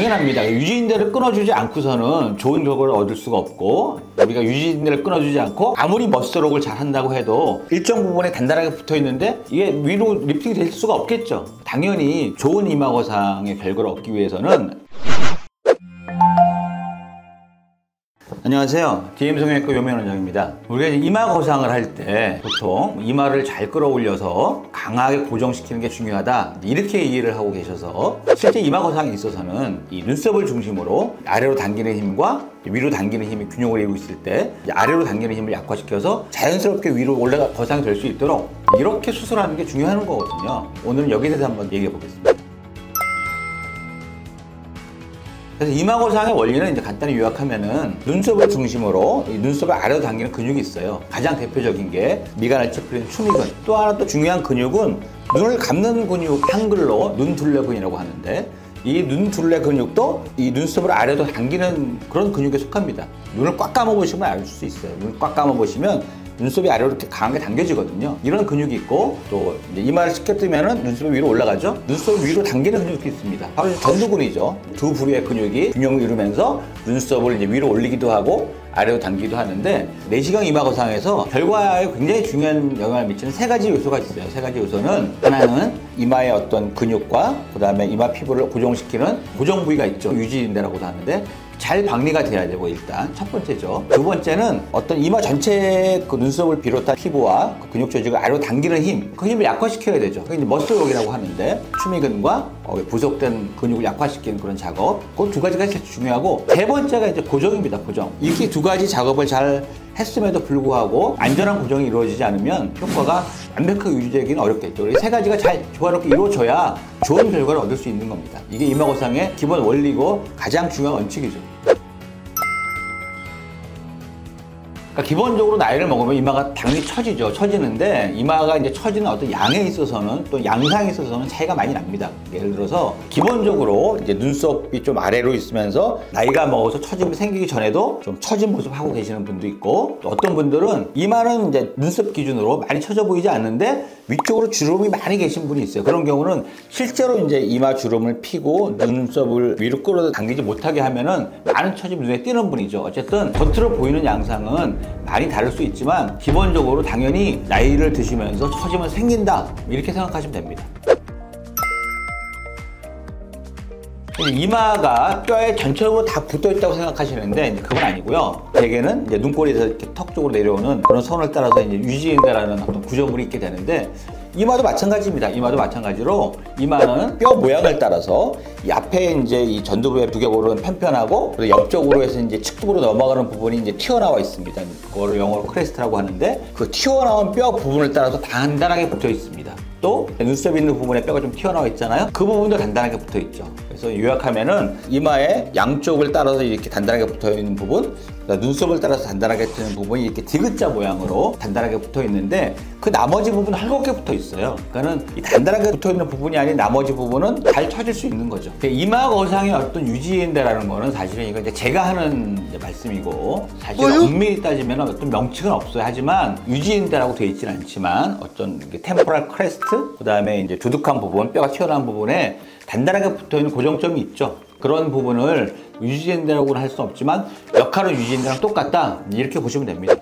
당연합니다. 유지인대를 끊어주지 않고서는 좋은 결과를 얻을 수가 없고, 우리가 유지인대를 끊어주지 않고 아무리 머슬업을 잘 한다고 해도 일정 부분에 단단하게 붙어 있는데 이게 위로 리프팅이 될 수가 없겠죠. 당연히 좋은 이마 거상의 결과를 얻기 위해서는. 안녕하세요. DM 성형외과 요명 원장입니다. 우리가 이마 거상을 할 때 보통 이마를 잘 끌어올려서 강하게 고정시키는 게 중요하다, 이렇게 이해를 하고 계셔서, 실제 이마 거상에 있어서는 이 눈썹을 중심으로 아래로 당기는 힘과 위로 당기는 힘이 균형을 이루고 있을 때 아래로 당기는 힘을 약화시켜서 자연스럽게 위로 올라가 거상이 될 수 있도록 이렇게 수술하는 게 중요한 거거든요. 오늘은 여기에 대해서 한번 얘기해 보겠습니다. 그래서 이마 거상의 원리는 이제 간단히 요약하면은 눈썹을 중심으로 이 눈썹을 아래로 당기는 근육이 있어요. 가장 대표적인 게 미간을 찌푸리는 추미근. 또 하나 또 중요한 근육은 눈을 감는 근육, 한글로 눈둘레근이라고 하는데, 이 눈둘레 근육도 이 눈썹을 아래로 당기는 그런 근육에 속합니다. 눈을 꽉 감아 보시면 알 수 있어요. 눈을 꽉 감아 보시면 눈썹이 아래로 이렇게 강하게 당겨지거든요. 이런 근육이 있고, 또 이제 이마를 쉽게 뜨면은 눈썹이 위로 올라가죠. 눈썹을 위로 당기는 근육이 있습니다. 바로 전두근이죠. 두 부류의 근육이 균형을 이루면서 눈썹을 이제 위로 올리기도 하고 아래로 당기기도 하는데, 내시경 이마 거상에서 결과에 굉장히 중요한 영향을 미치는 세 가지 요소가 있어요. 세 가지 요소는, 하나는 이마의 어떤 근육과 그 다음에 이마 피부를 고정시키는 고정 부위가 있죠. 유지인대라고도 하는데, 잘 박리가 돼야 되고, 일단 첫 번째죠. 두 번째는 어떤 이마 전체 그 눈썹을 비롯한 피부와 그 근육 조직을 아래로 당기는 힘, 그 힘을 약화시켜야 되죠. 그게 이제 머슬웍이라고 하는데, 추미근과 부속된 근육을 약화시키는 그런 작업, 그 두 가지가 제일 중요하고, 세 번째가 이제 고정입니다. 고정. 이렇게 두 가지 작업을 잘 했음에도 불구하고 안전한 고정이 이루어지지 않으면 효과가 완벽하게 유지되기는 어렵겠죠. 이 세 가지가 잘 조화롭게 이루어져야 좋은 결과를 얻을 수 있는 겁니다. 이게 이마 거상의 기본 원리고 가장 중요한 원칙이죠. 그러니까 기본적으로 나이를 먹으면 이마가 당연히 처지죠. 처지는데, 이마가 이제 처지는 어떤 양에 있어서는, 또 양상에 있어서는 차이가 많이 납니다. 예를 들어서 기본적으로 이제 눈썹이 좀 아래로 있으면서 나이가 먹어서 처짐이 생기기 전에도 좀 처진 모습 하고 계시는 분도 있고, 또 어떤 분들은 이마는 이제 눈썹 기준으로 많이 처져 보이지 않는데 위쪽으로 주름이 많이 계신 분이 있어요. 그런 경우는 실제로 이제 이마 주름을 피고 눈썹을 위로 끌어당기지 못하게 하면은 많은 처짐이 눈에 띄는 분이죠. 어쨌든 겉으로 보이는 양상은 많이 다를 수 있지만 기본적으로 당연히 나이를 드시면서 처짐은 생긴다, 이렇게 생각하시면 됩니다. 이마가 뼈에 전체적으로 다 붙어 있다고 생각하시는데 그건 아니고요. 대개는 이제 눈꼬리에서 이렇게 턱 쪽으로 내려오는 그런 선을 따라서 이제 유지인대라는 어떤 구조물이 있게 되는데, 이마도 마찬가지입니다. 이마도 마찬가지로 이마는 뼈 모양을 따라서 이 앞에 이제 이 전두부의 두개골은 편편하고, 그리고 옆쪽으로 해서 이제 측부로 넘어가는 부분이 이제 튀어나와 있습니다. 그거를 영어로 크레스트라고 하는데, 그 튀어나온 뼈 부분을 따라서 단단하게 붙어 있습니다. 또 눈썹 있는 부분에 뼈가 좀 튀어나와 있잖아요. 그 부분도 단단하게 붙어 있죠. 그래서 요약하면은 이마의 양쪽을 따라서 이렇게 단단하게 붙어 있는 부분, 눈썹을 따라서 단단하게 붙어 있는 부분이 이렇게 디귿자 모양으로 단단하게 붙어 있는데, 그 나머지 부분은 헐겁게 붙어 있어요. 그러니까는 이 단단하게 붙어 있는 부분이 아닌 나머지 부분은 잘 처질 수 있는 거죠. 이마 거상의 어떤 유지인대라는 거는 사실은 이거 이제 제가 하는 이제 말씀이고, 사실 엄밀히 따지면 어떤 명칭은 없어요. 하지만 유지인대라고 되어 있지는 않지만 어떤 템포럴 크레스트, 그 다음에 이제 두둑한 부분, 뼈가 튀어나온 부분에 단단하게 붙어 있는 고정점이 있죠. 그런 부분을 유지인대라고는 할 수는 없지만 역할은 유지인대랑 똑같다, 이렇게 보시면 됩니다.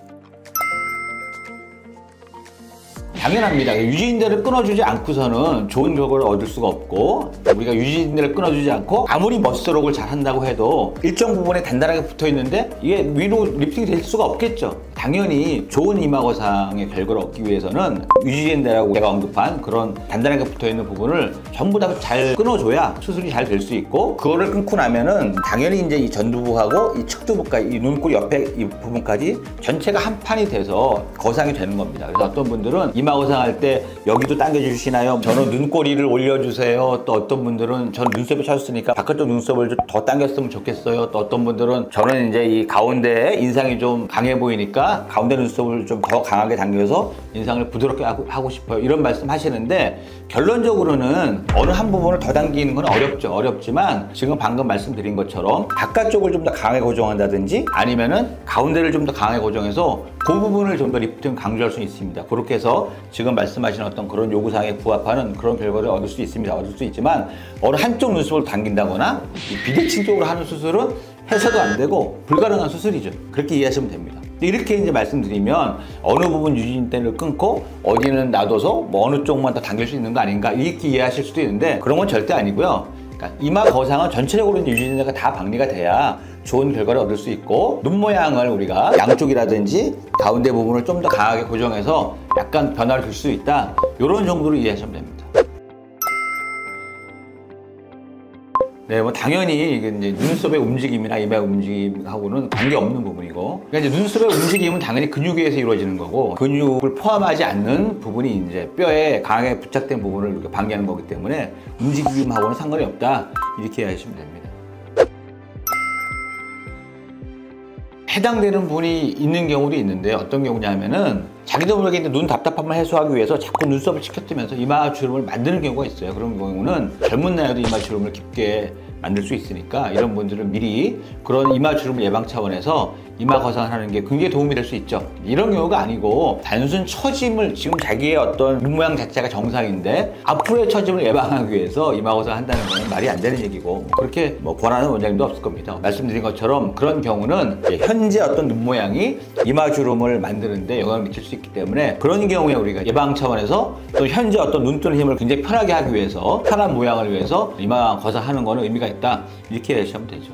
당연합니다. 유지인대를 끊어주지 않고서는 좋은 결과를 얻을 수가 없고, 우리가 유지인대를 끊어주지 않고 아무리 머슬업을 잘 한다고 해도 일정 부분에 단단하게 붙어 있는데 이게 위로 리프팅이 될 수가 없겠죠. 당연히 좋은 이마 거상의 결과를 얻기 위해서는 유지인대라고 제가 언급한 그런 단단하게 붙어 있는 부분을 전부 다 잘 끊어줘야 수술이 잘 될 수 있고, 그거를 끊고 나면은 당연히 이제 이 전두부하고 이 측두부까지, 이 눈꼬리 옆에 이 부분까지 전체가 한 판이 돼서 거상이 되는 겁니다. 그래서 어떤 분들은 이마 거상할 때 여기도 당겨주시나요? 저는 눈꼬리를 올려주세요. 또 어떤 분들은 저는 눈썹이 쳤으니까 바깥쪽 눈썹을 좀 더 당겼으면 좋겠어요. 또 어떤 분들은 저는 이제 이 가운데 인상이 좀 강해 보이니까 가운데 눈썹을 좀 더 강하게 당겨서 인상을 부드럽게 하고 싶어요. 이런 말씀 하시는데, 결론적으로는 어느 한 부분을 더 당기는 건 어렵죠. 어렵지만 지금 방금 말씀드린 것처럼 바깥쪽을 좀 더 강하게 고정한다든지, 아니면은 가운데를 좀 더 강하게 고정해서 그 부분을 좀 더 리프팅 강조할 수 있습니다. 그렇게 해서 지금 말씀하신 어떤 그런 요구사항에 부합하는 그런 결과를 얻을 수 있습니다. 얻을 수 있지만 어느 한쪽 눈썹을 당긴다거나 비대칭 쪽으로 하는 수술은 해서도 안 되고 불가능한 수술이죠. 그렇게 이해하시면 됩니다. 이렇게 이제 말씀드리면 어느 부분 유지인대를 끊고 어디는 놔둬서 뭐 어느 쪽만 더 당길 수 있는 거 아닌가 이렇게 이해하실 수도 있는데 그런 건 절대 아니고요. 그러니까 이마 거상은 전체적으로 이제 유지인대가 다 박리가 돼야 좋은 결과를 얻을 수 있고 눈 모양을 우리가 양쪽이라든지 가운데 부분을 좀 더 강하게 고정해서 약간 변화를 줄 수 있다. 이런 정도로 이해하시면 됩니다. 네, 뭐 당연히 이게 이제 눈썹의 움직임이나 이마의 움직임하고는 관계없는 부분이고, 그러니까 이제 눈썹의 움직임은 당연히 근육에 의해서 이루어지는 거고, 근육을 포함하지 않는 부분이 이제 뼈에 강하게 부착된 부분을 이렇게 방해하는 거기 때문에 움직임하고는 상관이 없다. 이렇게 이해하시면 됩니다. 해당되는 부분이 있는 경우도 있는데 어떤 경우냐면은 자기도 모르게 이제 눈 답답함을 해소하기 위해서 자꾸 눈썹을 치켜뜨면서 이마 주름을 만드는 경우가 있어요. 그런 경우는 젊은 나이에도 이마 주름을 깊게 만들 수 있으니까 이런 분들은 미리 그런 이마 주름 예방 차원에서 이마 거상을 하는 게 굉장히 도움이 될 수 있죠. 이런 경우가 아니고 단순 처짐을 지금 자기의 어떤 눈 모양 자체가 정상인데 앞으로의 처짐을 예방하기 위해서 이마 거상을 한다는 건 말이 안 되는 얘기고 그렇게 뭐 권하는 원장님도 없을 겁니다. 말씀드린 것처럼 그런 경우는 현재 어떤 눈 모양이 이마 주름을 만드는데 영향을 미칠 수 있기 때문에 그런 경우에 우리가 예방 차원에서 또 현재 어떤 눈 뜨는 힘을 굉장히 편하게 하기 위해서 편한 모양을 위해서 이마 거상하는 거는 의미가 있다. 이렇게 이해하시면 되죠.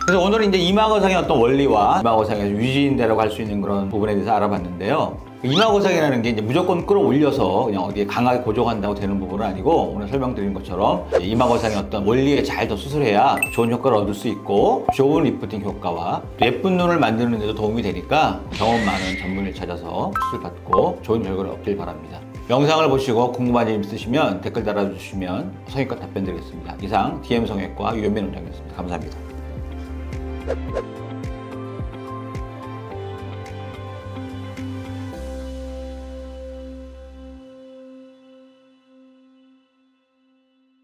그래서 오늘은 이제 이마 거상의 어떤 원리와 이마 거상에서 유지인대라고 할 수 있는 그런 부분에 대해서 알아봤는데요. 이마 거상이라는 게 이제 무조건 끌어올려서 그냥 어디에 강하게 고정한다고 되는 부분은 아니고 오늘 설명드린 것처럼 이마 거상의 어떤 원리에 잘 더 수술해야 좋은 효과를 얻을 수 있고 좋은 리프팅 효과와 또 예쁜 눈을 만드는 데도 도움이 되니까 경험 많은 전문의를 찾아서 수술 받고 좋은 결과를 얻길 바랍니다. 영상을 보시고 궁금한 점 있으시면 댓글 달아주시면 성의껏 답변 드리겠습니다. 이상 DM성형외과 유현민 원장이었습니다. 감사합니다.